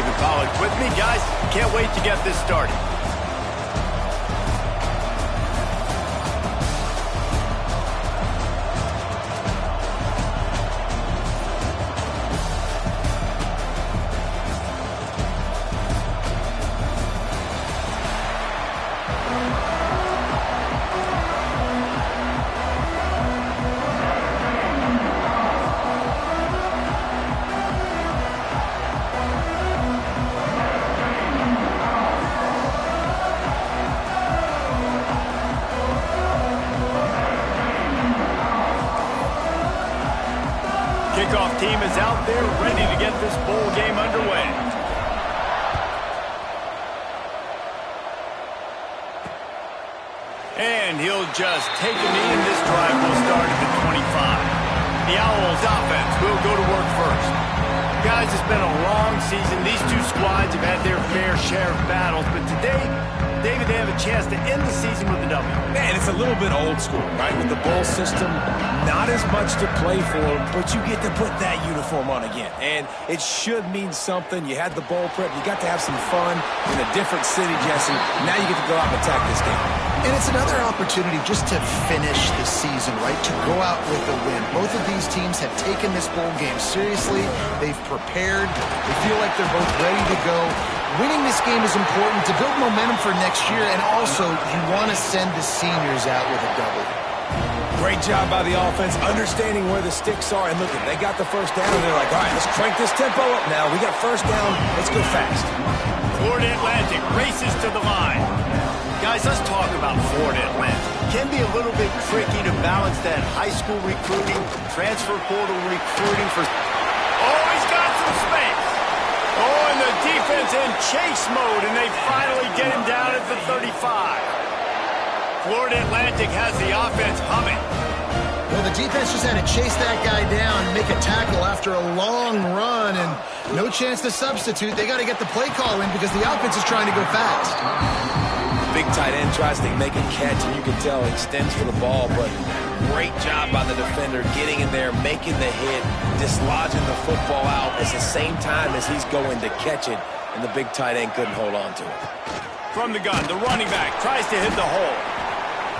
David Pollack with me. Guys, can't wait to get this started. Kickoff team is out there ready to get this bowl game underway. And he'll just take a knee, and this drive will start at the 25. The Owls offense will go to work first. Guys, it's been a long season. These two squads have had their fair share of battles, but today, David, they have a chance to end the season with a W. Man, it's a little bit old school, right? With the bowl system, not as much to play for, but you get to put that uniform on again. And it should mean something. You had the bowl prep. You got to have some fun in a different city, Jesse. Now you get to go out and attack this game. And it's another opportunity just to finish the season, right? To go out with a win. Both of these teams have taken this bowl game seriously. They've prepared. They feel like they're both ready to go. Winning this game is important to build momentum for next year, and also you want to send the seniors out with a W. Great job by the offense, understanding where the sticks are. And look, they got the first down, and they're like, all right, let's crank this tempo up now. We got first down. Let's go fast. Florida Atlantic races to the line. Guys, let's talk about Florida Atlantic. It can be a little bit tricky to balance that high school recruiting, transfer portal recruiting for... Oh, he's got some space. Oh, and the defense in chase mode, and they finally get him down at the 35. Florida Atlantic has the offense humming. Well, the defense just had to chase that guy down and make a tackle after a long run, and no chance to substitute. They got to get the play call in because the offense is trying to go fast. Big tight end tries to make a catch, and you can tell extends for the ball, but great job by the defender getting in there, making the hit, dislodging the football out at the same time as he's going to catch it, and the big tight end couldn't hold on to it. From the gun, the running back tries to hit the hole.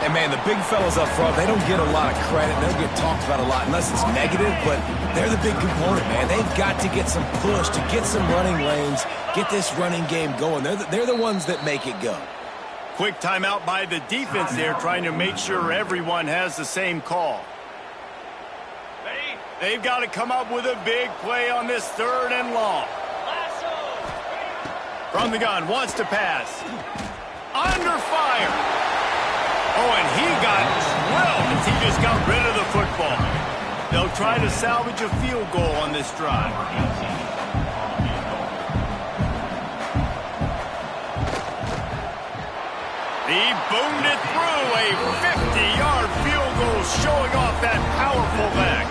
And, man, the big fellas up front, they don't get a lot of credit. They don't get talked about a lot unless it's negative, but they're the big component, man. They've got to get some push, to get some running lanes, get this running game going. They're the ones that make it go. Quick timeout by the defense there, trying to make sure everyone has the same call. They've got to come up with a big play on this 3rd and long. From the gun, wants to pass. Under fire. Oh, and he got drilled as he just got rid of the football. They'll try to salvage a field goal on this drive. He boomed it through, a 50-yard field goal showing off that powerful back.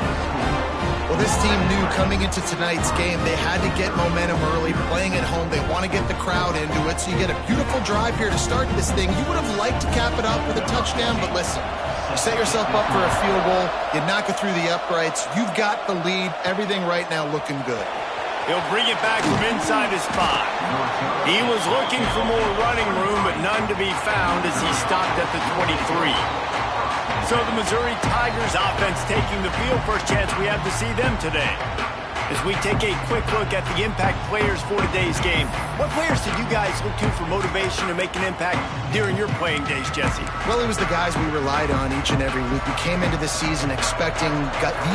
Well, this team knew coming into tonight's game they had to get momentum early, playing at home. They want to get the crowd into it, so you get a beautiful drive here to start this thing. You would have liked to cap it off with a touchdown, but listen, you set yourself up for a field goal, you knock it through the uprights, you've got the lead, everything right now looking good. He'll bring it back from inside his 5. He was looking for more running room, but none to be found as he stopped at the 23. So the Missouri Tigers offense taking the field. First chance we have to see them today. As we take a quick look at the impact players for today's game, what players did you guys look to for motivation to make an impact during your playing days, Jesse? Well, it was the guys we relied on each and every week. We came into the season expecting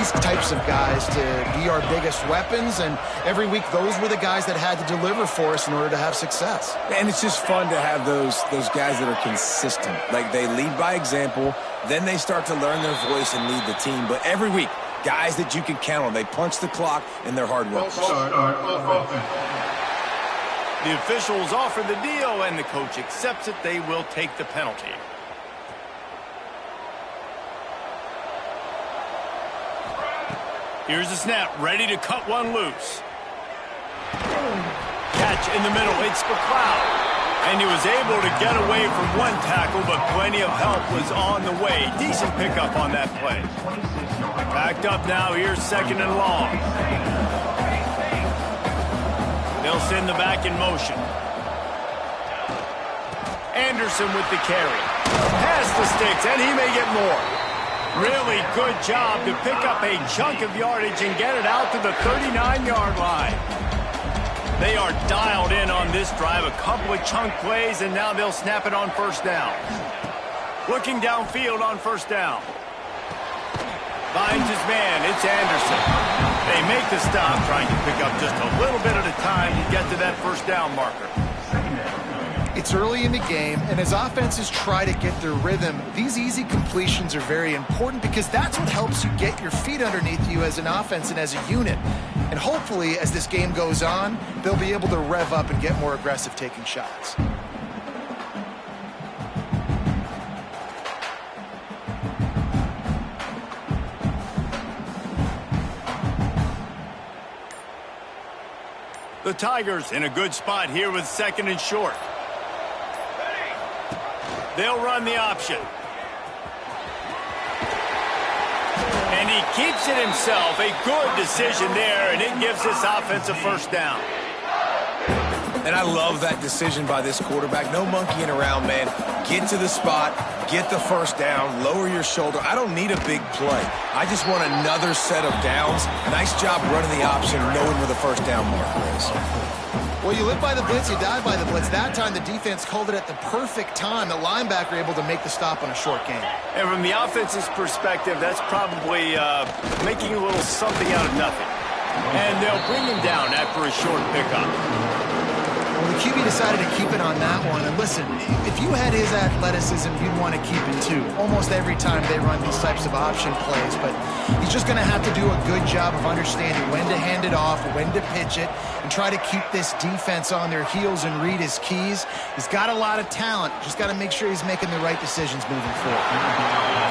these types of guys to be our biggest weapons, and every week those were the guys that had to deliver for us in order to have success. And it's just fun to have those guys that are consistent. Like, they lead by example, then they start to learn their voice and lead the team. But every week, guys that you can count on. They punch the clock, and they're hard workers. The officials offer the deal, and the coach accepts it. They will take the penalty. Here's the snap, ready to cut one loose. Catch in the middle, it's McLeod. And he was able to get away from one tackle, but plenty of help was on the way. Decent pickup on that play. Backed up now, here's 2nd and long. They'll send the back in motion. Anderson with the carry. Past the sticks, and he may get more. Really good job to pick up a chunk of yardage and get it out to the 39-yard line. They are dialed in on this drive. A couple of chunk plays, and now they'll snap it on first down. Looking downfield on first down. Finds his man. It's Anderson. They make the stop, trying to pick up just a little bit at a time to get to that first down marker. It's early in the game, and as offenses try to get their rhythm, these easy completions are very important because that's what helps you get your feet underneath you as an offense and as a unit. And hopefully, as this game goes on, they'll be able to rev up and get more aggressive taking shots. The Tigers in a good spot here with second and short. They'll run the option. And he keeps it himself. A good decision there, and it gives this offense a first down. And I love that decision by this quarterback. No monkeying around, man. Get to the spot, get the first down, lower your shoulder. I don't need a big play. I just want another set of downs. Nice job running the option, knowing where the first down marker is. Well, you live by the blitz, you die by the blitz. That time, the defense called it at the perfect time. The linebacker able to make the stop on a short gain. And from the offense's perspective, that's probably making a little something out of nothing. And they'll bring him down after a short pickup. Well, the QB decided to keep it on that one. And listen, if you had his athleticism, you'd want to keep it too. Almost every time they run these types of option plays. But he's just going to have to do a good job of understanding when to hand it off, when to pitch it, and try to keep this defense on their heels and read his keys. He's got a lot of talent. Just got to make sure he's making the right decisions moving forward.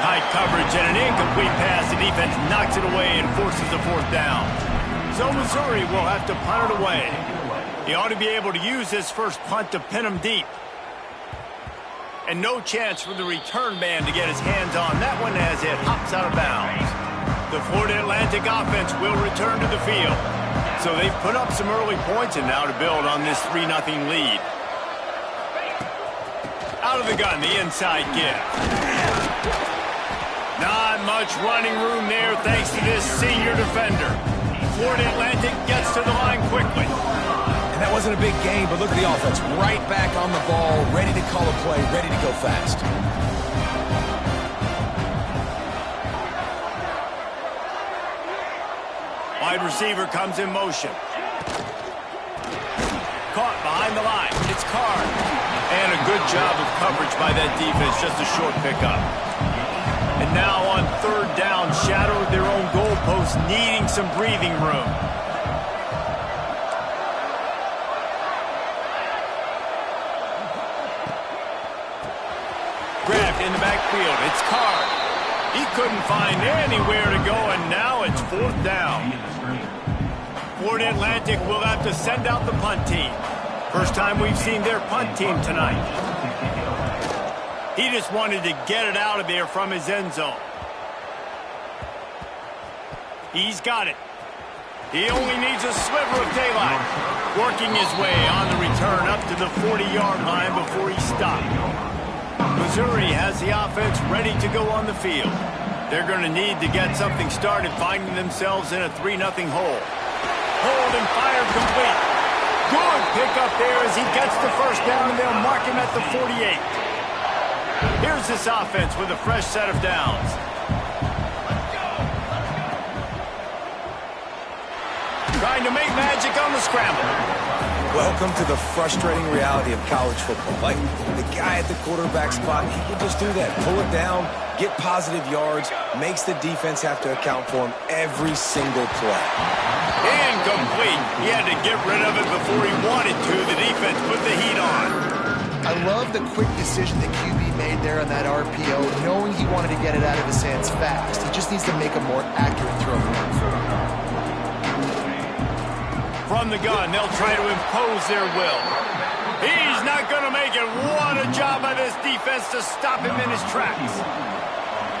High coverage and an incomplete pass. The defense knocks it away and forces a fourth down. So Missouri will have to punt it away. He ought to be able to use this first punt to pin him deep. And no chance for the return man to get his hands on that one as it hops out of bounds. The Florida Atlantic offense will return to the field. So they've put up some early points and now to build on this 3-0 lead. Out of the gun, the inside give. Not much running room there thanks to this senior defender. Florida Atlantic gets to the line quickly. And that wasn't a big game, but look at the offense. Right back on the ball, ready to call a play, ready to go fast. Wide receiver comes in motion. Caught behind the line. It's Carr. And a good job of coverage by that defense. Just a short pickup. And now on third down, shadowed their own goalpost, needing some breathing room. Grabbed in the backfield. It's Carr. He couldn't find anywhere to go, and now it's fourth down. Florida Atlantic will have to send out the punt team. First time we've seen their punt team tonight. He just wanted to get it out of there from his end zone. He's got it. He only needs a sliver of daylight. Working his way on the return up to the 40-yard line before he stopped. Missouri has the offense ready to go on the field. They're going to need to get something started, finding themselves in a 3-0 hole. Hold and fired complete. Good pickup there as he gets the first down, and they'll mark him at the 48. Here's this offense with a fresh set of downs. Trying to make magic on the scramble. Welcome to the frustrating reality of college football. Like, the guy at the quarterback spot, he can just do that. Pull it down, get positive yards, makes the defense have to account for him every single play. Incomplete. He had to get rid of it before he wanted to. The defense put the heat on. I love the quick decision that QB made there on that RPO, knowing he wanted to get it out of his hands fast. He just needs to make a more accurate throw going forward. From the gun, they'll try to impose their will. He's not going to make it. What a job by this defense to stop him in his tracks.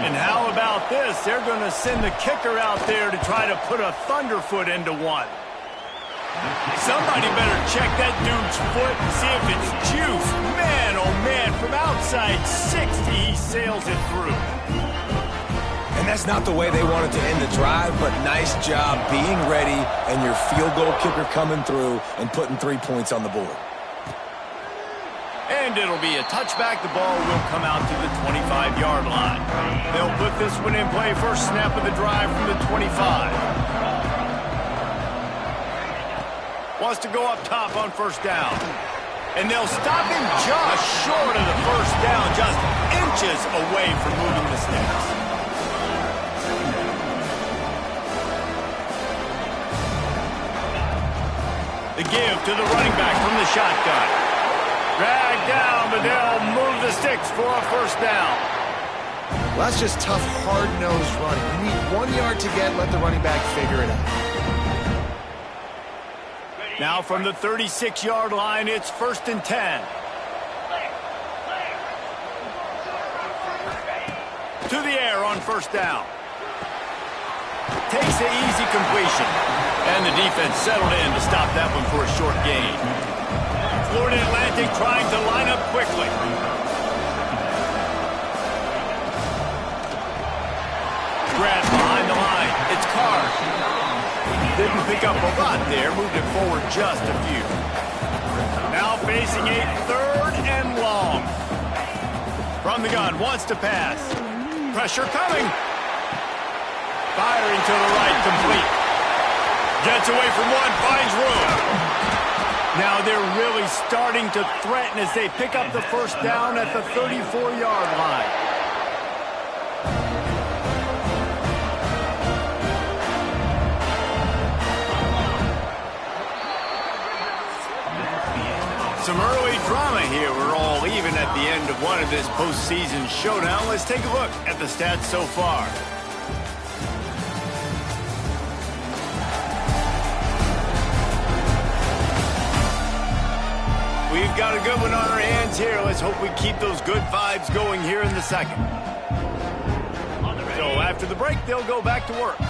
And how about this? They're going to send the kicker out there to try to put a thunderfoot into one. Somebody better check that dude's foot and see if it's juice. Man, oh man, from outside 60, he sails it through. And that's not the way they wanted to end the drive, but nice job being ready and your field goal kicker coming through and putting 3 points on the board. And it'll be a touchback. The ball will come out to the 25-yard line. They'll put this one in play. First snap of the drive from the 25. Wants to go up top on first down. And they'll stop him just short of the first down, just inches away from moving the sticks. The give to the running back from the shotgun. Dragged down, but they'll move the sticks for a first down. Well, that's just tough, hard-nosed running. You need 1 yard to get, let the running back figure it out. Now from the 36-yard line, it's 1st and 10. To the air on first down. Takes the easy completion. And the defense settled in to stop that one for a short gain. Florida Atlantic trying to line up quickly. Grant behind the line. It's Carr. Didn't pick up a lot there. Moved it forward just a few. Now facing a 3rd and long. From the gun. Wants to pass. Pressure coming. Firing to the right. Complete. Gets away from one. Finds room. Now they're really starting to threaten as they pick up the first down at the 34-yard line. Some early drama here. We're all even at the end of one of this postseason showdown. Let's take a look at the stats so far. We've got a good one on our hands here. Let's hope we keep those good vibes going here in the second. So after the break, they'll go back to work.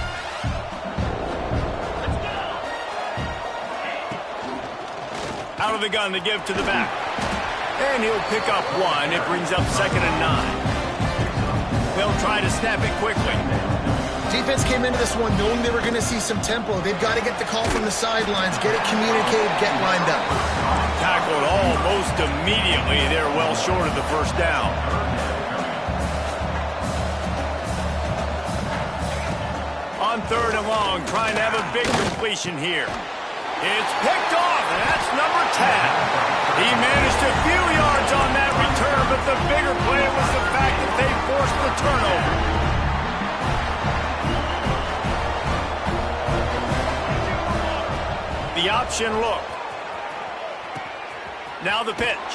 Out of the gun to give to the back. And he'll pick up one. It brings up 2nd and 9. They'll try to snap it quickly. Defense came into this one knowing they were going to see some tempo. They've got to get the call from the sidelines, get it communicated, get lined up. Tackled almost immediately. They're well short of the first down. On 3rd and long, trying to have a big completion here. It's picked off, and that's number 10. He managed a few yards on that return, but the bigger play was the fact that they forced the turnover. The option look. Now the pitch.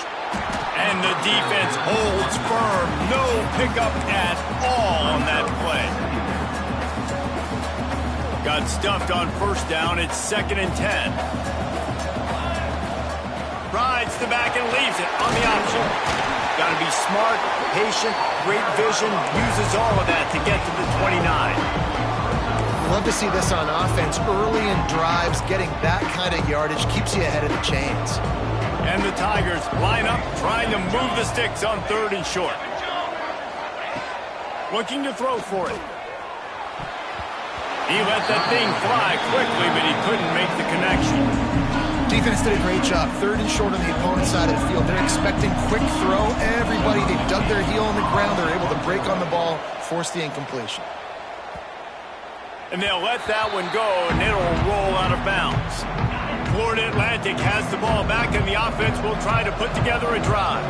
And the defense holds firm. No pickup at all on that play. Got stuffed on first down. It's 2nd and 10. Rides the back and leaves it on the option. Got to be smart, patient, great vision. Uses all of that to get to the 29. Love to see this on offense. Early in drives, getting that kind of yardage keeps you ahead of the chains. And the Tigers line up, trying to move the sticks on 3rd and short. Looking to throw for it. He let that thing fly quickly, but he couldn't make the connection. Defense did a great job. 3rd and short on the opponent's side of the field. They're expecting quick throw. Everybody, they dug their heel on the ground. They're able to break on the ball, force the incompletion. And they'll let that one go, and it'll roll out of bounds. Florida Atlantic has the ball back, and the offense will try to put together a drive.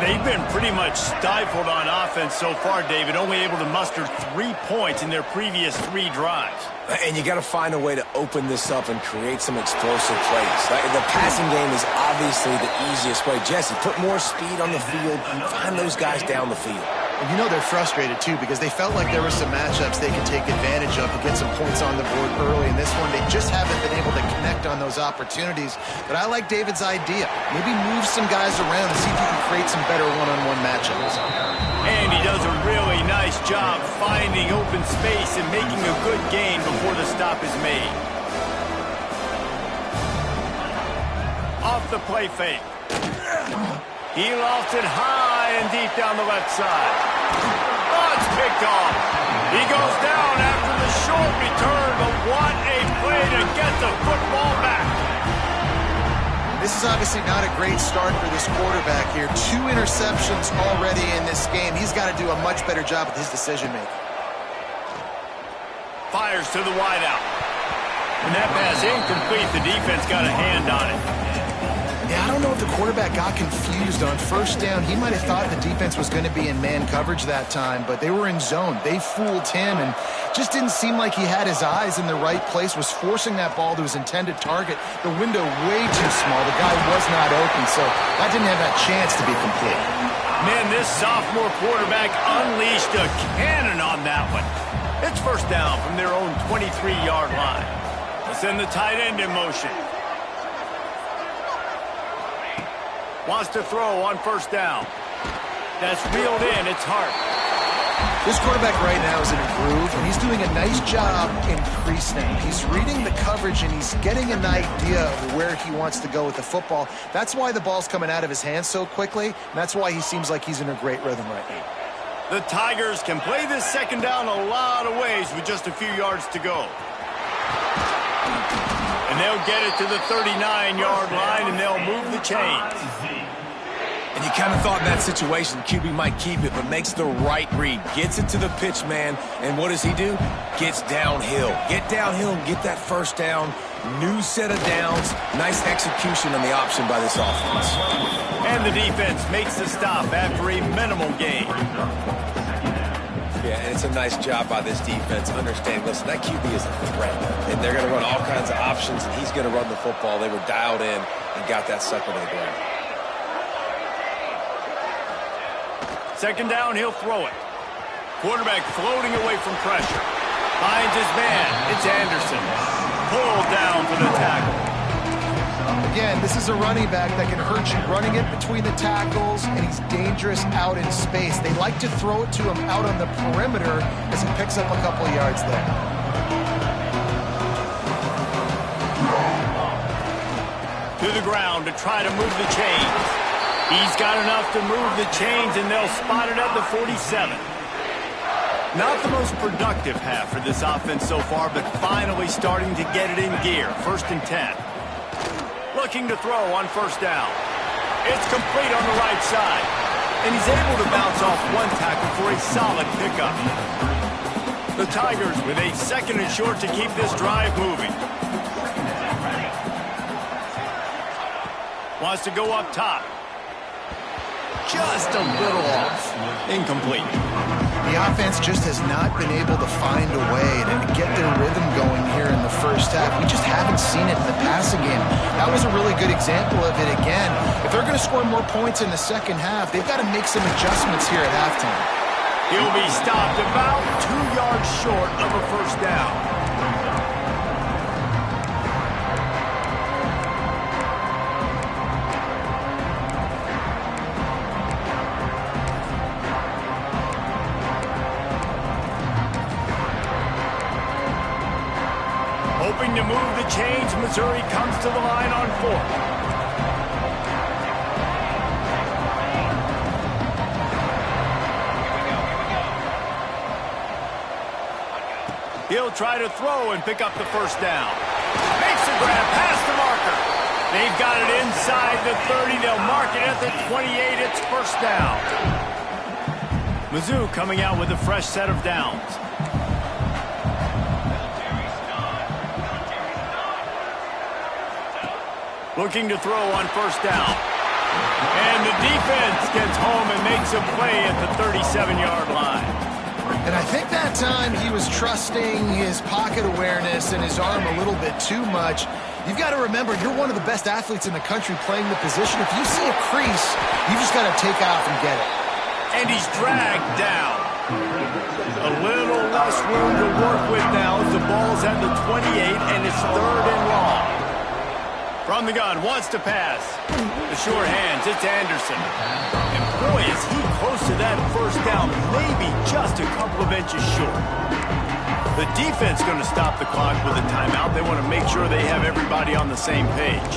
They've been pretty much stifled on offense so far, David, only able to muster 3 points in their previous 3 drives. And you got to find a way to open this up and create some explosive plays. The passing game is obviously the easiest way. Jesse, put more speed on the field, find those guys down the field. And you know they're frustrated, too, because they felt like there were some matchups they could take advantage of to get some points on the board early. In this one, they just haven't been able to connect on those opportunities. But I like David's idea. Maybe move some guys around and see if you can create some better one-on-one matchups. And he does a really nice job finding open space and making a good gain before the stop is made. off the play fake. He lofts it high and deep down the left side. Oh, it's picked off. He goes down after the short return, but what a play to get the football back. This is obviously not a great start for this quarterback here. 2 interceptions already in this game. He's got to do a much better job with his decision-making. Fires to the wideout. And that pass incomplete. The defense got a hand on it. Yeah, I don't know if the quarterback got confused on first down. He might have thought the defense was going to be in man coverage that time, but they were in zone. They fooled him and just didn't seem like he had his eyes in the right place, was forcing that ball to his intended target. The window way too small. The guy was not open, so that didn't have that chance to be complete. Man, this sophomore quarterback unleashed a cannon on that one. It's first down from their own 23-yard line. They'll send the tight end in motion. Wants to throw on first down. That's reeled in. It's Hart. This quarterback right now is in a groove, and he's doing a nice job in pre-snap. He's reading the coverage, and he's getting an idea of where he wants to go with the football. That's why the ball's coming out of his hands so quickly, and that's why he seems like he's in a great rhythm right now. The Tigers can play this second down a lot of ways with just a few yards to go. And they'll get it to the 39-yard line, and they'll move the chains. And you kind of thought in that situation QB might keep it, but makes the right read. Gets it to the pitch man, and what does he do? Gets downhill. Get downhill and get that first down. New set of downs. Nice execution on the option by this offense. And the defense makes the stop after a minimal gain. Yeah, and it's a nice job by this defense. Understand, listen, that QB is a threat, and they're going to run all kinds of options, and he's going to run the football. They were dialed in and got that sucker to the ground. Second down, he'll throw it. Quarterback floating away from pressure. Finds his man. It's Anderson. Pulled down for the tackle. Again, this is a running back that can hurt you running it between the tackles, and he's dangerous out in space. They like to throw it to him out on the perimeter as he picks up a couple of yards there. To the ground to try to move the chains. He's got enough to move the chains, and they'll spot it at the 47. Not the most productive half for this offense so far, but finally starting to get it in gear. 1st and 10. Looking to throw on first down. It's complete on the right side. And he's able to bounce off one tackle for a solid pickup. The Tigers with a 2nd and short to keep this drive moving. Wants to go up top. Just a little off. Incomplete. The offense just has not been able to find a way to get their rhythm going here in the first half. We just haven't seen it in the passing game. That was a really good example of it again. If they're going to score more points in the second half, they've got to make some adjustments here at halftime. He'll be stopped about 2 yards short of a first down. Hoping to move the chains, Missouri comes to the line on 4th. He'll try to throw and pick up the first down. Makes a grab past the marker. They've got it inside the 30. They'll mark it at the 28. It's first down. Mizzou coming out with a fresh set of downs. Looking to throw on first down. And the defense gets home and makes a play at the 37-yard line. And I think that time he was trusting his pocket awareness and his arm a little bit too much. You've got to remember, you're one of the best athletes in the country playing the position. If you see a crease, you just got to take off and get it. And he's dragged down. A little less room to work with now as the ball's at the 28, and it's 3rd and long. From the gun, wants to pass. The short hands, it's Anderson. And boy, is he close to that first down, maybe just a couple of inches short. The defense going to stop the clock with a timeout. They want to make sure they have everybody on the same page.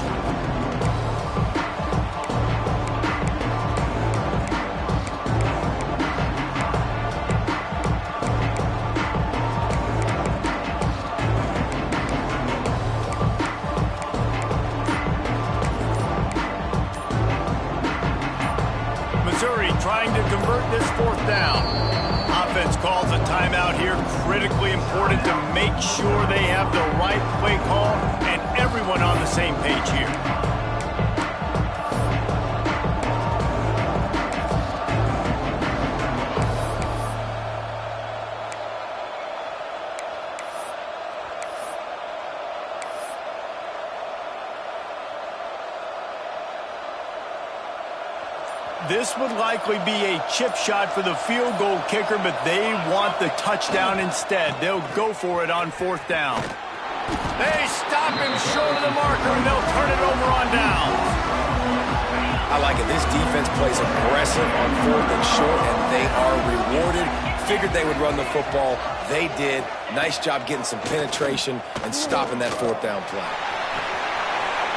trying to convert this fourth down. Offense calls a timeout here. Critically important to make sure they have the right play call and everyone on the same page here. This would likely be a chip shot for the field goal kicker, but they want the touchdown instead. They'll go for it on fourth down. They stop him short of the marker, and they'll turn it over on downs. I like it. This defense plays aggressive on fourth and short, and they are rewarded. Figured they would run the football. They did. Nice job getting some penetration and stopping that fourth down play.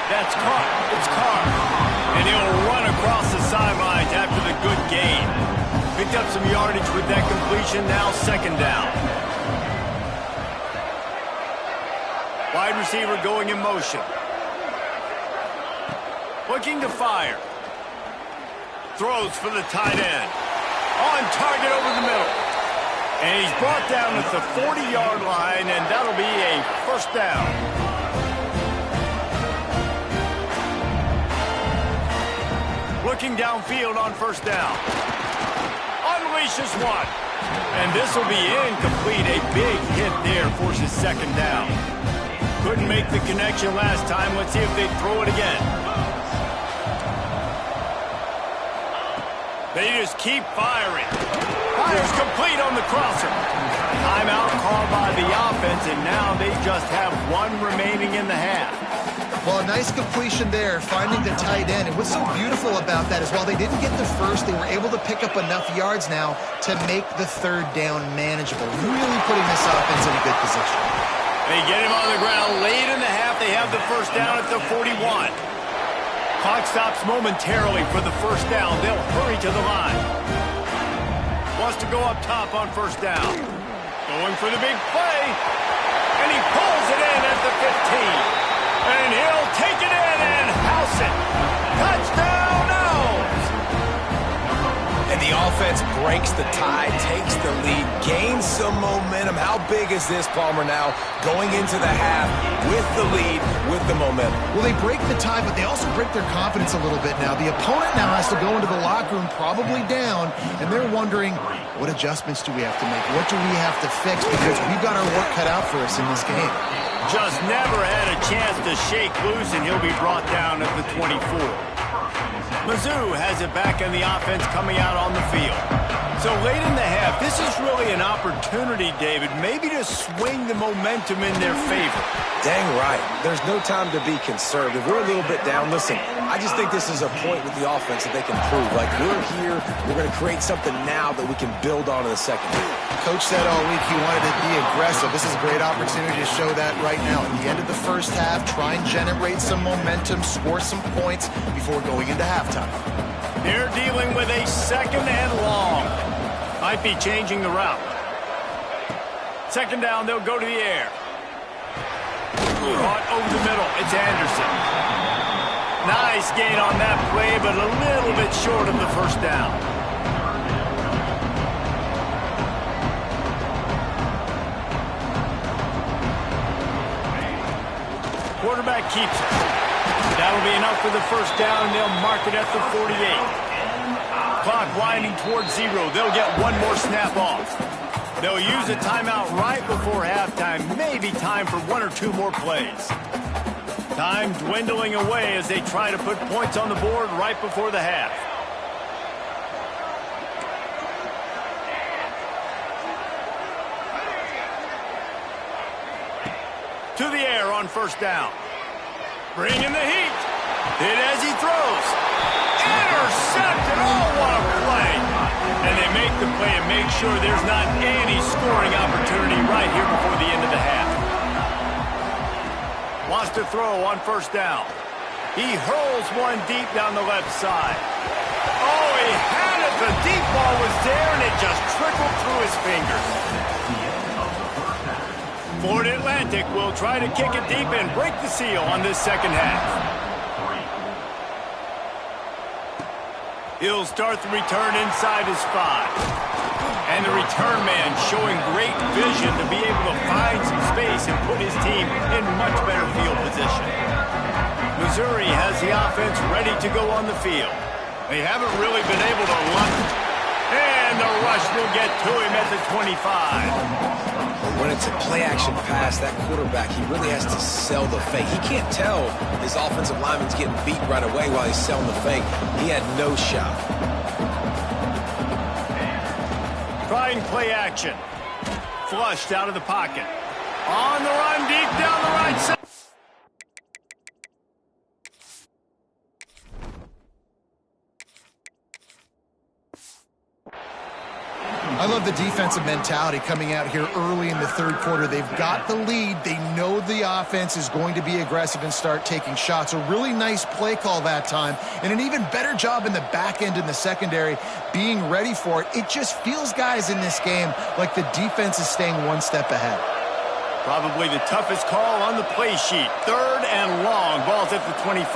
That's caught. It's Carr. And he'll run across the sidelines after the good gain. Picked up some yardage with that completion. Now second down. Wide receiver going in motion. Looking to fire. Throws for the tight end. On target over the middle. And he's brought down at the 40-yard line, and that'll be a first down. Looking downfield on first down. Unleashes one. And this will be incomplete. A big hit there forces second down. Couldn't make the connection last time. Let's see if they throw it again. They just keep firing. Fires complete on the crosser. Timeout called by the offense, and now they just have one remaining in the half. Well, a nice completion there, finding the tight end. And what's so beautiful about that is while they didn't get the first, they were able to pick up enough yards now to make the third down manageable. Really putting this offense in a good position. They get him on the ground late in the half. They have the first down at the 41. Clock stops momentarily for the first down. They'll hurry to the line. Wants to go up top on first down. Going for the big play. And he pulls it in at the 15. And he'll take it in and house it. Touchdown, Owls! And the offense breaks the tie, takes the lead, gains some momentum. How big is this, Palmer, now going into the half with the lead, with the momentum? Well, they break the tie, but they also break their confidence a little bit now. The opponent now has to go into the locker room probably down, and they're wondering, what adjustments do we have to make? What do we have to fix? Because we've got our work cut out for us in this game. Just never had a chance to shake loose, and he'll be brought down at the 24. Mizzou has it back in the offense coming out on the field. So late in the half, this is really an opportunity, David, maybe to swing the momentum in their favor. Dang right. There's no time to be conservative. We're a little bit down. Listen, I just think this is a point with the offense that they can prove. Like, we're here, we're going to create something now that we can build on in the second half. Coach said all week he wanted to be aggressive. This is a great opportunity to show that right now. At the end of the first half, try and generate some momentum, score some points before going into halftime. They're dealing with a second and long. Might be changing the route. Second down, they'll go to the air. Caught over the middle. It's Anderson. Nice gain on that play, but a little bit short of the first down. Quarterback keeps it. That'll be enough for the first down, and they'll mark it at the 48. Clock winding towards zero. They'll get one more snap off. They'll use a timeout right before halftime. Maybe time for one or two more plays. Time dwindling away as they try to put points on the board right before the half. To the air on first down. Bringing the heat. Hit as he throws. Intercepted. Oh, what a play. And they make the play and make sure there's not any scoring opportunity right here before the end of the half. Wants to throw on first down. He hurls one deep down the left side. Oh, he had it. The deep ball was there, and it just trickled through his fingers. Florida Atlantic will try to kick it deep and break the seal on this second half. He'll start the return inside his 5. And the return man showing great vision to be able to find some space and put his team in much better field position. Missouri has the offense ready to go on the field. They haven't really been able to run. And the rush will get to him at the 25. But when it's a play-action pass, that quarterback, he really has to sell the fake. He can't tell his offensive lineman's getting beat right away while he's selling the fake. He had no shot. Trying play action. Flushed out of the pocket. On the run, deep down the right side. I love the defensive mentality coming out here early in the third quarter. They've got the lead. They know the offense is going to be aggressive and start taking shots. A really nice play call that time, and an even better job in the back end in the secondary being ready for it. It just feels, guys, in this game like the defense is staying one step ahead. Probably the toughest call on the play sheet. 3rd and long. Ball's at the 25.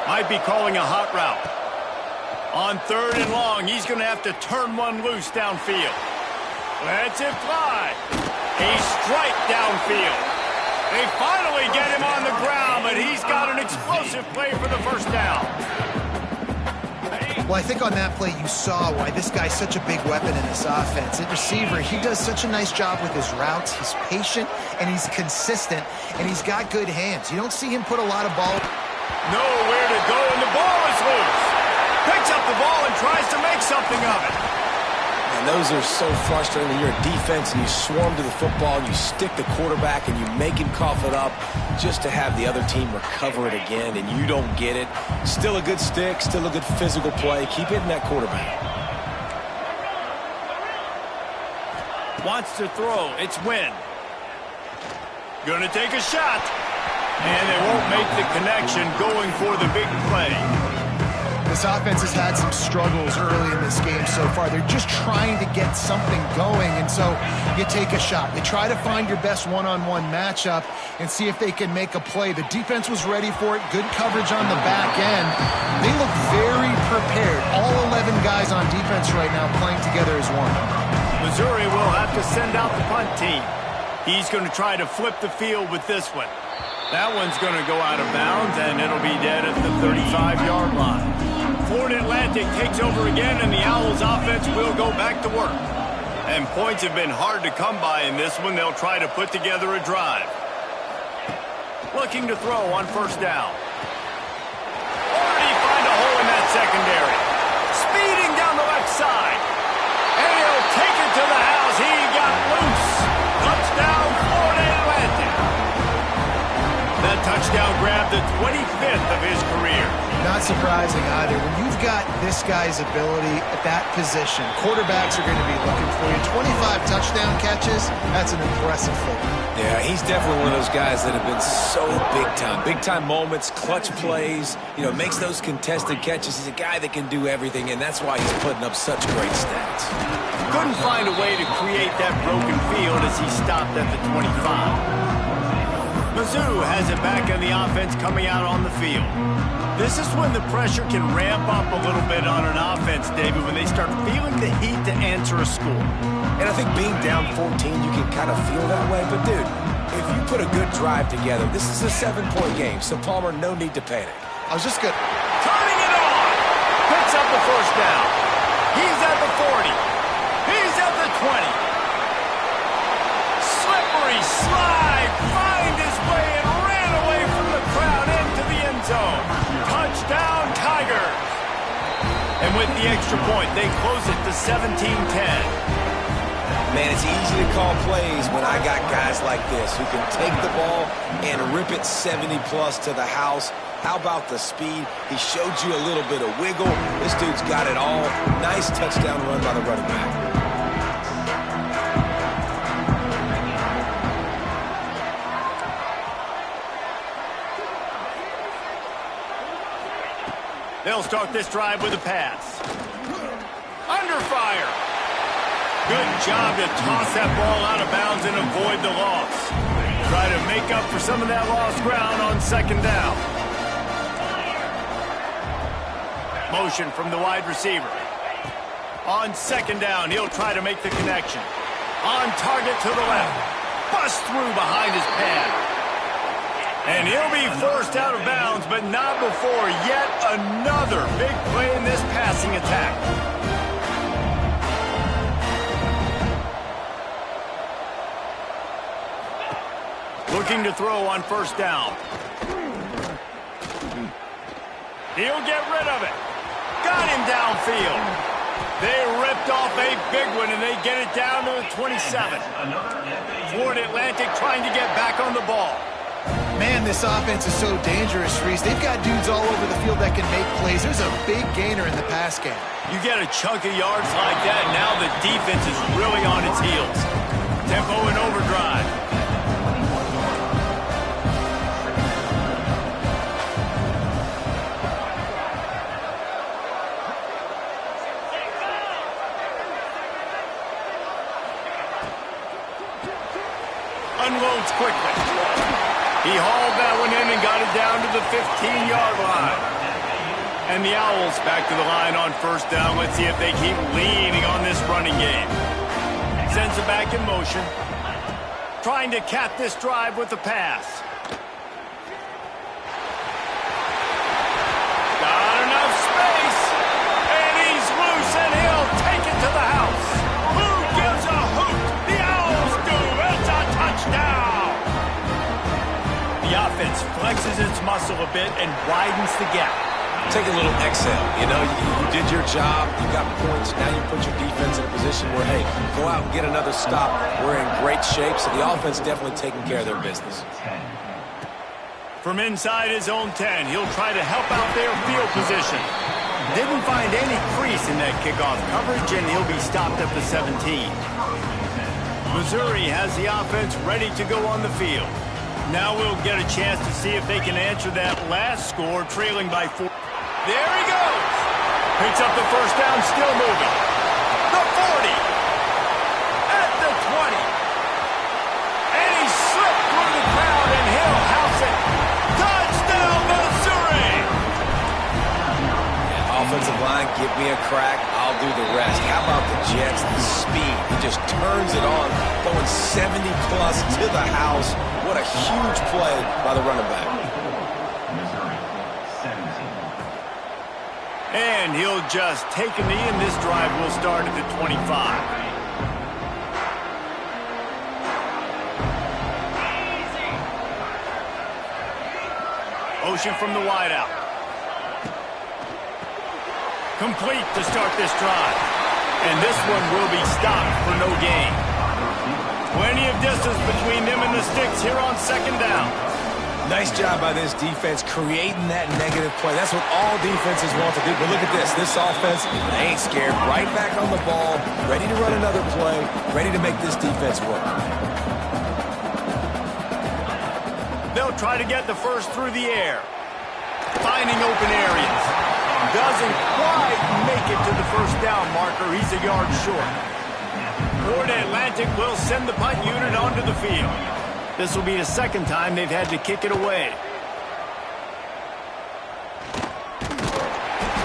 Might be calling a hot route. On 3rd and long, he's going to have to turn one loose downfield. Lets it fly. A strike downfield. They finally get him on the ground, but he's got an explosive play for the first down. Well, I think on that play you saw why this guy's such a big weapon in this offense. At receiver, he does such a nice job with his routes. He's patient, and he's consistent, and he's got good hands. You don't see him put a lot of ball. Nowhere to go, and the ball is loose. Picks up the ball and tries to make something of it. And those are so frustrating when you're a defense and you swarm to the football, you stick the quarterback and you make him cough it up just to have the other team recover it again, and you don't get it. Still a good stick, still a good physical play. Keep hitting that quarterback. Wants to throw. It's Wynn. Gonna take a shot. And they won't make the connection going for the big play. This offense has had some struggles early in this game so far. They're just trying to get something going, and so you take a shot. You try to find your best one-on-one matchup and see if they can make a play. The defense was ready for it. Good coverage on the back end. They look very prepared. All 11 guys on defense right now playing together as one. Missouri will have to send out the punt team. He's going to try to flip the field with this one. That one's going to go out of bounds, and it'll be dead at the 35-yard line. Florida Atlantic takes over again, and the Owls offense will go back to work. And points have been hard to come by in this one. They'll try to put together a drive. Looking to throw on 1st down. Already find a hole in that secondary. Speeding down the left side. And he'll take it to the house. He got loose. Touchdown, Florida Atlantic. That touchdown grabbed the 25th of his career. Not surprising either. When you've got this guy's ability at that position, quarterbacks are going to be looking for you. 25 touchdown catches, that's an impressive figure. Yeah, he's definitely one of those guys that have been so big time. Big time moments, clutch plays, makes those contested catches. He's a guy that can do everything, and that's why he's putting up such great stats. Couldn't find a way to create that broken field as he stopped at the 25. Mizzou has it back on the offense coming out on the field. This is when the pressure can ramp up a little bit on an offense, David, when they start feeling the heat to answer a score. And I think being down 14, you can kind of feel that way. But, dude, if you put a good drive together, this is a 7-point game, so Palmer, no need to panic. I was just good. Turning it on. Picks up the 1st down. He's at the 40. He's at the 20. Slippery slide. Find his way and ran away from the crowd into the end zone. Touchdown, Tigers. And with the extra point, they close it to 17-10. Man, it's easy to call plays when I got guys like this who can take the ball and rip it 70-plus to the house. How about the speed? He showed you a little bit of wiggle. This dude's got it all. Nice touchdown run by the running back. They'll start this drive with a pass. Under fire. Good job to toss that ball out of bounds and avoid the loss. Try to make up for some of that lost ground on 2nd down. motion from the wide receiver. On second down, he'll try to make the connection. On target to the left. Bust through behind his pad. And he'll be forced out of bounds, but not before yet another big play in this passing attack. Looking to throw on first down. He'll get rid of it. Got him downfield. They ripped off a big one, and they get it down to the 27. Florida Atlantic trying to get back on the ball. Man, this offense is so dangerous, Reese. They've got dudes all over the field that can make plays. There's a big gainer in the pass game. You get a chunk of yards like that, now the defense is really on its heels. Tempo and overdrive. Unloads quickly. He hauled that one in and got it down to the 15-yard line. And the Owls back to the line on first down. Let's see if they keep leaning on this running game. Sends it back in motion. Trying to cap this drive with the pass. Got enough space. And he's loose, and he'll take it to the house. Who gives a hoot? The Owls do. It's a touchdown. The offense flexes its muscle a bit and widens the gap. Take a little exhale. You know, you did your job. You got points. Now you put your defense in a position where, hey, go out and get another stop. We're in great shape, so the offense definitely taking care of their business. From inside his own 10, he'll try to help out their field position. Didn't find any crease in that kickoff coverage, and he'll be stopped at the 17. Missouri has the offense ready to go on the field. Now we'll get a chance to see if they can answer that last score, trailing by 4. There he goes. Picks up the first down, still moving. The 40. At the 20. And he slipped through the crowd, and he'll house it. Touchdown, Missouri. Yeah, offensive line, give me a crack. I'll do the rest. How about the Jets? The speed. He just turns it on, going 70-plus to the house. What a huge play by the running back. And he'll just take a knee, and this drive will start at the 25. Ocean from the wideout. Complete to start this drive. And this one will be stopped for no gain. Plenty of distance between them and the sticks here on second down. Nice job by this defense creating that negative play. That's what all defenses want to do. But look at this. This offense, they ain't scared. Right back on the ball, ready to run another play, ready to make this defense work. They'll try to get the first through the air. Finding open areas. Doesn't quite make it to the first down marker. He's a yard short. Florida Atlantic will send the punt unit onto the field. This will be the second time they've had to kick it away.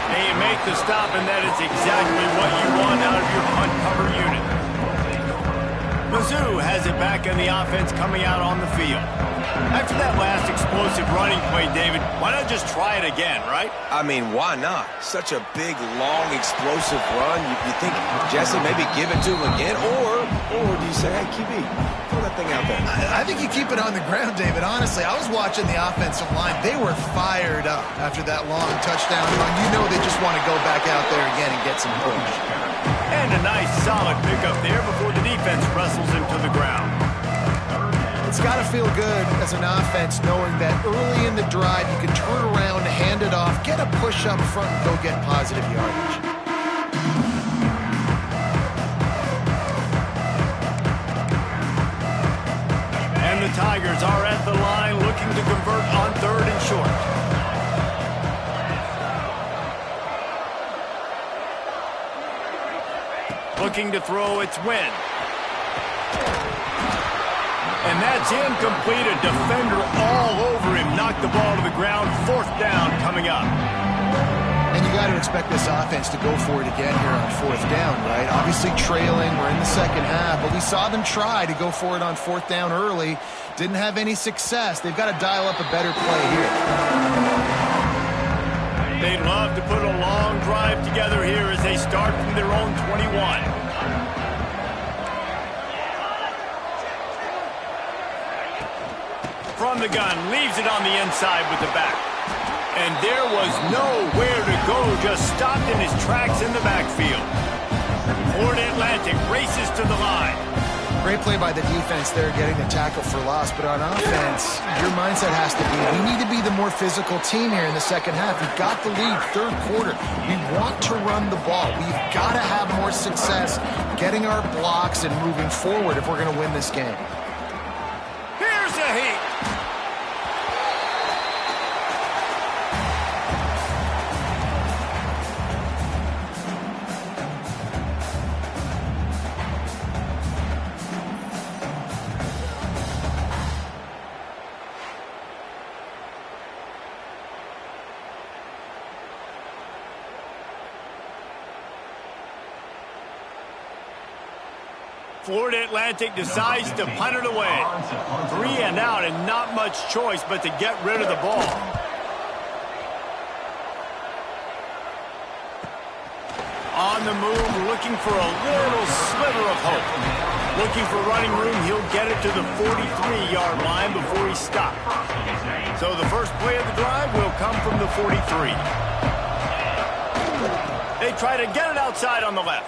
They make the stop, and that is exactly what you want out of your punt cover unit. Mizzou has it back in the offense coming out on the field. After that last explosive running play, David, why not just try it again, right? I mean, why not? Such a big, long, explosive run. You think, Jesse, maybe give it to him again? Or do you say, hey, QB, throw that thing out there? I think you keep it on the ground, David. Honestly, I was watching the offensive line. They were fired up after that long touchdown run. You know they just want to go back out there again and get some push. And a nice, solid pickup there before the defense wrestles him to the ground. It's got to feel good as an offense knowing that early in the drive you can turn around, hand it off, get a push up front, and go get positive yardage. And the Tigers are at the line looking to convert on third and short. Looking to throw, it's Wynn. And that's incomplete. A defender all over him. Knocked the ball to the ground. Fourth down coming up. And And you got to expect this offense to go for it again here on fourth down, right? Obviously trailing, we're in the second half, but we saw them try to go for it on fourth down early. Didn't have any success. They've got to dial up a better play here. They'd love to put a long drive together here as they start from their own 21. From the gun, leaves it on the inside with the back. And there was nowhere to go, just stopped in his tracks in the backfield. Florida Atlantic races to the line. Great play by the defense there, getting the tackle for loss. But on offense, your mindset has to be, we need to be the more physical team here in the second half. We've got the lead, third quarter. We want to run the ball. We've got to have more success getting our blocks and moving forward if we're going to win this game. Here's a heat. Florida Atlantic decides to punt it away. 3 and out and not much choice but to get rid of the ball. On the move, looking for a little sliver of hope. Looking for running room, he'll get it to the 43-yard line before he stops. So the first play of the drive will come from the 43. They try to get it outside on the left.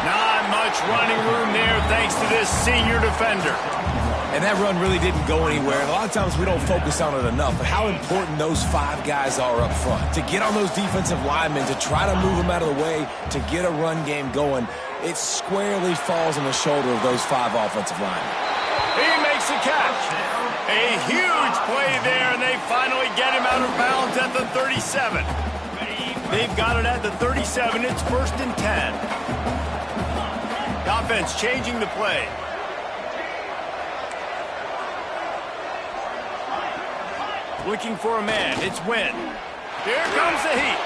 Not much running room there thanks to this senior defender. And that run really didn't go anywhere. And a lot of times we don't focus on it enough, but how important those 5 guys are up front. To get on those defensive linemen, to try to move them out of the way, to get a run game going, it squarely falls on the shoulder of those 5 offensive linemen. He makes the catch. A huge play there, and they finally get him out of bounds at the 37. They've got it at the 37. It's 1st and 10. Offense changing the play. Looking for a man. It's Wynn. Here comes the heat.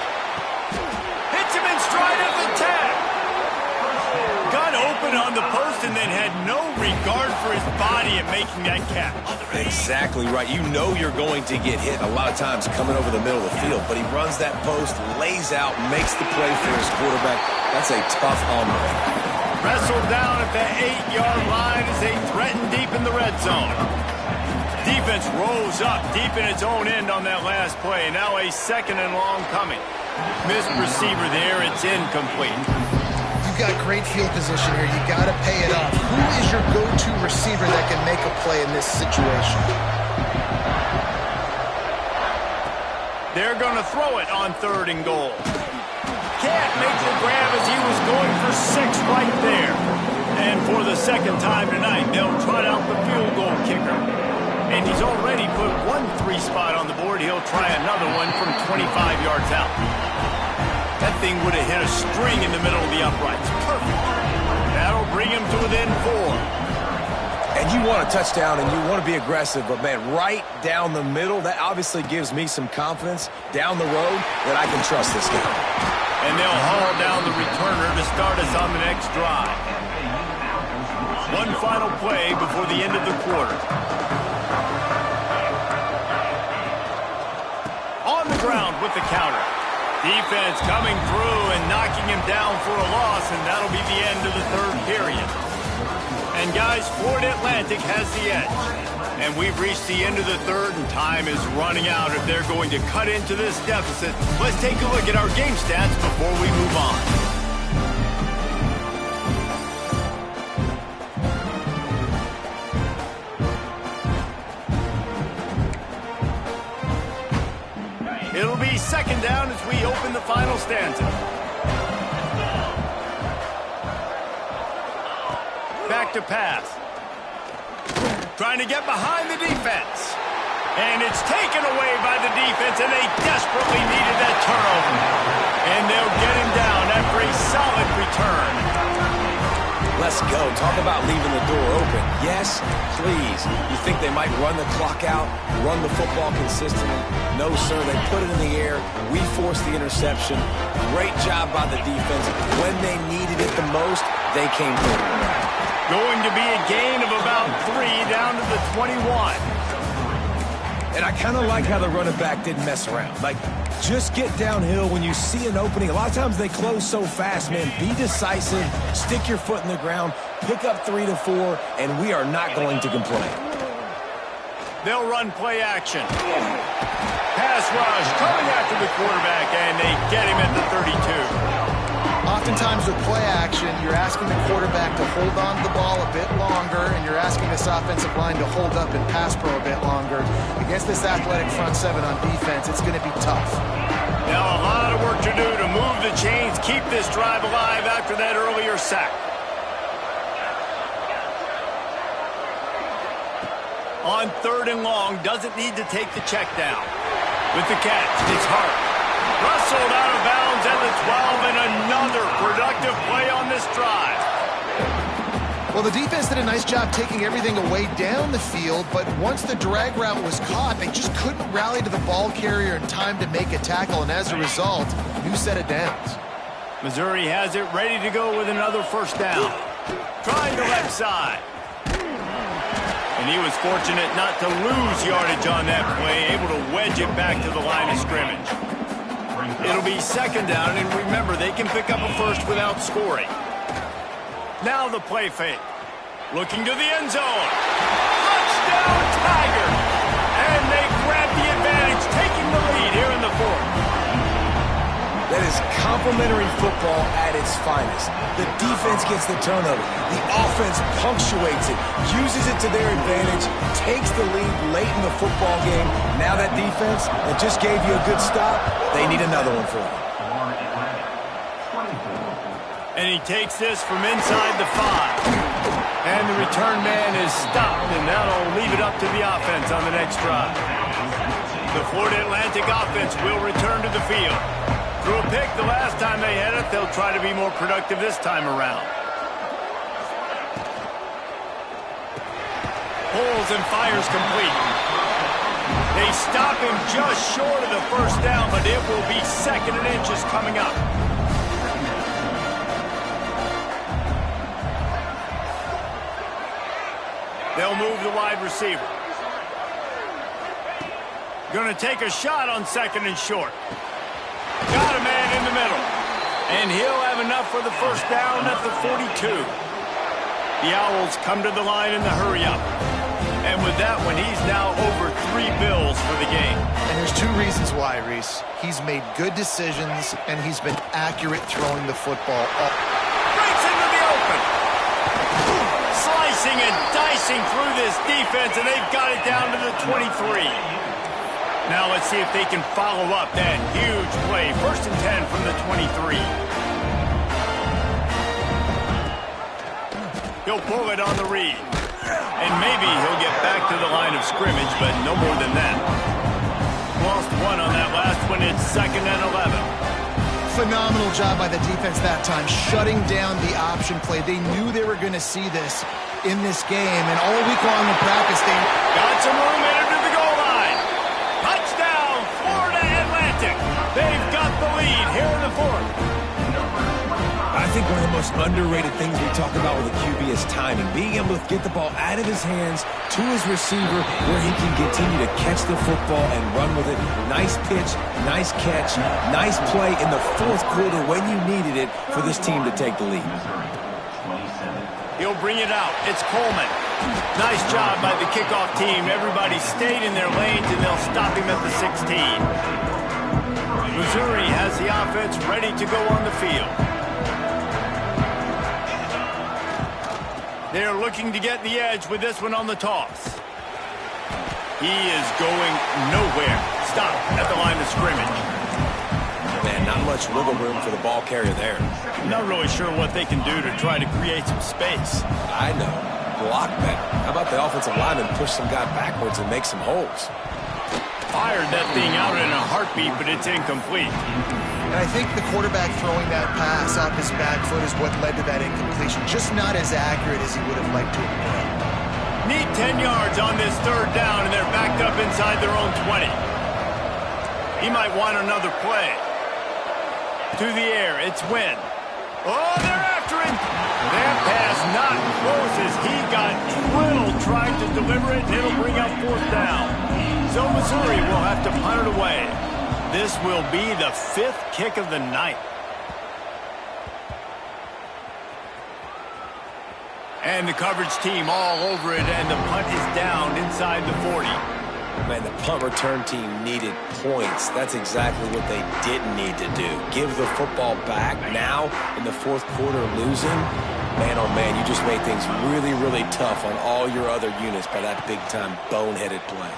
Hits him in stride at the 10. Got open on the post and then had no regard for his body in making that catch. Exactly right. You know you're going to get hit a lot of times coming over the middle of the field, but he runs that post, lays out, makes the play for his quarterback. That's a tough hombre. Wrestled down at the 8-yard line as they threaten deep in the red zone. Defense rolls up deep in its own end on that last play. Now a 2nd and long coming. Missed receiver there. It's incomplete. You've got great field position here. You got to pay it off. Who is your go-to receiver that can make a play in this situation? They're going to throw it on 3rd and goal. Can't make the grab as he was going for 6 right there. And for the 2nd time tonight, they'll trot out the field goal kicker. And he's already put 1 3 spot on the board. He'll try another one from 25 yards out. That thing would have hit a string in the middle of the uprights. Perfect. That'll bring him to within 4. And you want a touchdown and you want to be aggressive, but, man, right down the middle, that obviously gives me some confidence down the road that I can trust this game. And they'll haul down the returner to start us on the next drive. 1 final play before the end of the quarter. On the ground with the counter. Defense coming through and knocking him down for a loss, and that'll be the end of the 3rd period. And, guys, Florida Atlantic has the edge. And we've reached the end of the 3rd, and time is running out if they're going to cut into this deficit. Let's take a look at our game stats before we move on. It'll be 2nd down as we open the final stanza. Back to pass. Trying to get behind the defense. And it's taken away by the defense, and they desperately needed that turnover. And they'll get him down after a solid return. let's go. Talk about leaving the door open. Yes, please. You think they might run the clock out, run the football consistently? No, sir. They put it in the air. We forced the interception. Great job by the defense. When they needed it the most, they came through. Going to be a gain of about 3 down to the 21. And I kind of like how the running back didn't mess around. Like, just get downhill when you see an opening. A lot of times they close so fast, man. Be decisive, stick your foot in the ground, pick up 3 to 4, and we are not going to complain. They'll run play action. Pass rush coming after the quarterback, and they get him at the 32. Oftentimes with play action, you're asking the quarterback to hold on to the ball a bit longer, and you're asking this offensive line to hold up and pass pro a bit longer. Against this athletic front seven on defense, it's going to be tough. Now a lot of work to do to move the chains, keep this drive alive after that earlier sack. On 3rd and long, doesn't need to take the check down. With the catch, it's Hart. Rustled out of bounds at the 12, and another productive play on this drive. Well, the defense did a nice job taking everything away down the field, but once the drag route was caught, they just couldn't rally to the ball carrier in time to make a tackle, and as a result, new set of downs. Missouri has it ready to go with another 1st down. Trying the left side. And he was fortunate not to lose yardage on that play, able to wedge it back to the line of scrimmage. It'll be 2nd down, and remember, they can pick up a 1st without scoring. Now the play fake. Looking to the end zone. Touchdown, Tiger! And they grab the advantage, taking the lead here in the 4th. That is complimentary football at its finest. The defense gets the turnover. The offense punctuates it, uses it to their advantage, takes the lead late in the football game. Now that defense that just gave you a good stop, they need another one for you. And he takes this from inside the 5. And the return man is stopped, and that'll leave it up to the offense on the next drive. The Florida Atlantic offense will return to the field. Threw a pick the last time they had it. They'll try to be more productive this time around. Pulls and fires complete. They stop him just short of the 1st down, but it will be 2nd and inches coming up. They'll move the wide receiver. Going to take a shot on 2nd and short. Got a man in the middle. And he'll have enough for the 1st down at the 42. The Owls come to the line in the hurry-up. And with that one, he's now over 3 bills for the game. And there's 2 reasons why, Reese. He's made good decisions, and he's been accurate throwing the football. Breaks into the open. Slicing and dicing through this defense, and they've got it down to the 23. Now let's see if they can follow up that huge play. 1st and 10 from the 23. He'll pull it on the read. And maybe he'll get back to the line of scrimmage, but no more than that. Lost 1 on that last one. It's 2nd and 11. Phenomenal job by the defense that time, shutting down the option play. They knew they were going to see this in this game, and all week long in practice, they got some room into the goal line. Touchdown, Florida Atlantic. They've got the lead here in the 4th. I think one of the most underrated things we talk about with a QB is timing. Being able to get the ball out of his hands to his receiver where he can continue to catch the football and run with it. Nice pitch, nice catch, nice play in the 4th quarter when you needed it for this team to take the lead. He'll bring it out. It's Coleman. Nice job by the kickoff team. Everybody stayed in their lanes, and they'll stop him at the 16. Missouri has the offense ready to go on the field. They're looking to get the edge with this one on the toss. He is going nowhere. Stop at the line of scrimmage. Man, not much wiggle room for the ball carrier there. Not really sure what they can do to try to create some space. I know. Block better. How about the offensive lineman push some guy backwards and make some holes? fired that thing out in a heartbeat, but it's incomplete. And I think the quarterback throwing that pass off his back foot is what led to that incompletion. Just not as accurate as he would have liked to have been. Need 10 yards on this third down, and they're backed up inside their own 20. He might want another play. To the air, it's Wynn. Oh, they're after him. That pass not close as he got drilled trying to deliver it, and it'll bring up fourth down. So Missouri will have to punt it away. This will be the 5th kick of the night. And the coverage team all over it, and the punt is down inside the 40. Man, the punt return team needed points. That's exactly what they didn't need to do. Give the football back now in the fourth quarter losing. Man, oh man, you just made things really, really tough on all your other units by that big-time boneheaded play.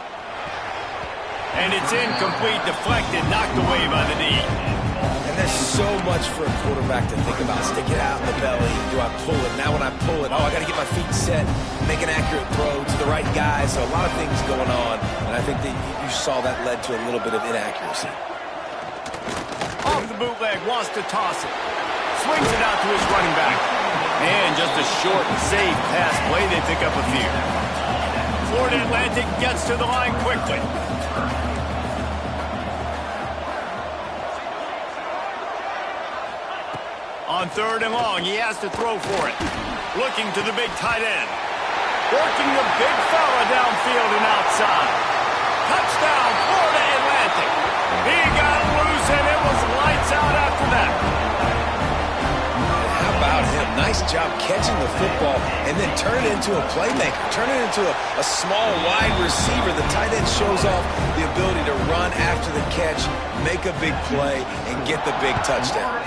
And it's incomplete, deflected, knocked away by the knee. And there's so much for a quarterback to think about. Stick it out in the belly. Do I pull it? Now when I pull it, I got to get my feet set, make an accurate throw to the right guy. So a lot of things going on. And I think that you saw that led to a little bit of inaccuracy. Off the bootleg, wants to toss it. Swings it out to his running back. And just a short and safe pass play, they pick up a few. Florida Atlantic gets to the line quickly. On third and long, he has to throw for it. Looking to the big tight end. Working the big fella downfield and outside. Touchdown, Florida Atlantic. He got loose, and it was lights out after that. How about him? Nice job catching the football and then turn it into a playmaker. Turn it into a small, wide receiver. The tight end shows off the ability to run after the catch, make a big play, and get the big touchdown.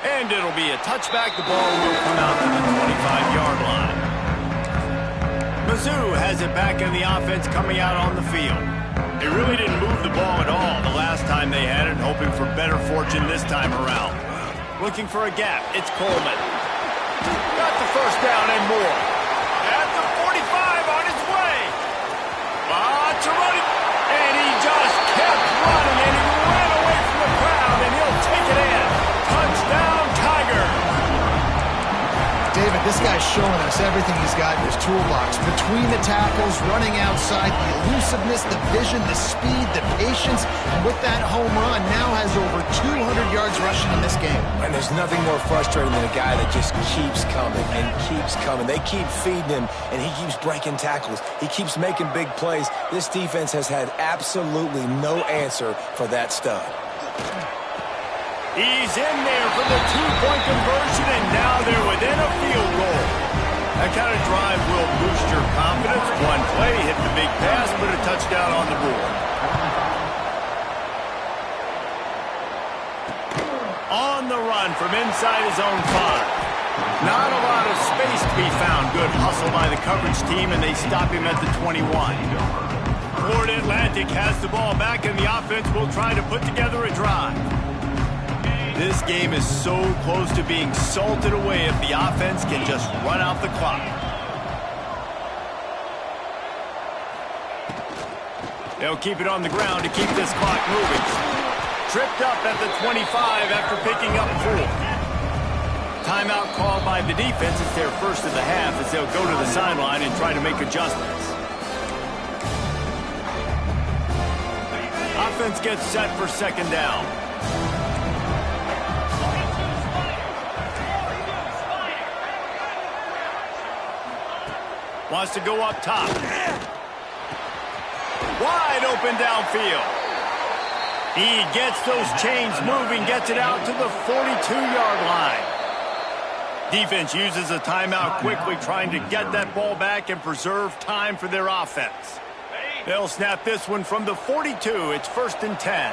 And it'll be a touchback. The ball will come out to the 25-yard line. Mizzou has it back in the offense coming out on the field. They really didn't move the ball at all the last time they had it, hoping for better fortune this time around. Looking for a gap. It's Coleman. Got the first down and more. At the 45 on his way. Lots of running. And he just kept running, and he ran away from the crowd, and he'll take it in. Touchdown, Tiger. David, this guy's showing us everything he's got in his toolbox. Between the tackles, running outside, the elusiveness, the vision, the speed, the patience, and with that home run, now has over 200 yards rushing in this game. And there's nothing more frustrating than a guy that just keeps coming and keeps coming. They keep feeding him, and he keeps breaking tackles. He keeps making big plays. This defense has had absolutely no answer for that stud. He's in there for the two-point conversion, and now they're within a field goal. That kind of drive will boost your confidence. One play, hit the big pass, put a touchdown on the board. On the run from inside his own 5. Not a lot of space to be found. Good hustle by the coverage team, and they stop him at the 21. Florida Atlantic has the ball back, and the offense will try to put together a drive. This game is so close to being salted away if the offense can just run out the clock. They'll keep it on the ground to keep this clock moving. Tripped up at the 25 after picking up 4. Timeout called by the defense. It's their first of the half as they'll go to the sideline and try to make adjustments. Offense gets set for second down. Wants to go up top. Wide open downfield. He gets those chains moving, gets it out to the 42-yard line. Defense uses a timeout quickly, trying to get that ball back and preserve time for their offense. They'll snap this one from the 42. It's 1st and 10.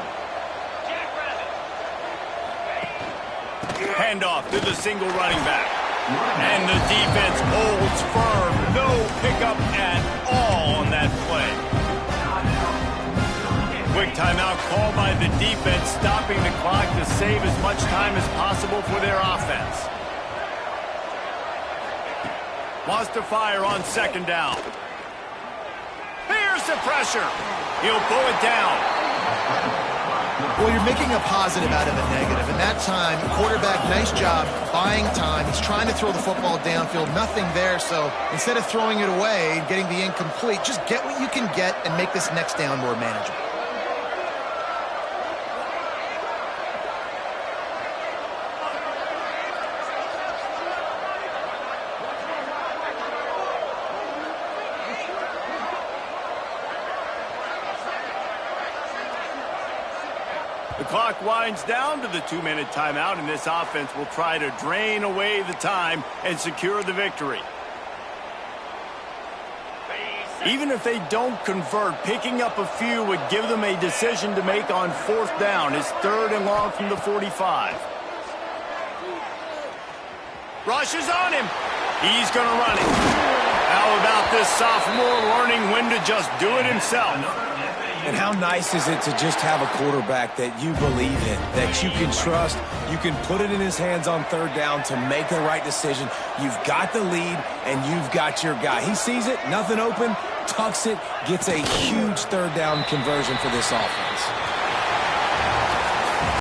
Handoff to the single running back. And the defense holds firm. No pickup at all on that play. Quick timeout called by the defense, stopping the clock to save as much time as possible for their offense. Wants to fire on second down. Here's the pressure. He'll pull it down. Well, you're making a positive out of a negative. And that time, quarterback, nice job buying time. He's trying to throw the football downfield. Nothing there. So instead of throwing it away and getting the incomplete, just get what you can get and make this next down more manageable. The clock winds down to the 2-minute timeout, and this offense will try to drain away the time and secure the victory. Even if they don't convert, picking up a few would give them a decision to make on 4th down. It's 3rd and long from the 45. Rushes on him. He's going to run it. How about this sophomore learning when to just do it himself? And how nice is it to just have a quarterback that you believe in, that you can trust, you can put it in his hands on 3rd down to make the right decision. You've got the lead, and you've got your guy. He sees it, nothing open, tucks it, gets a huge 3rd down conversion for this offense.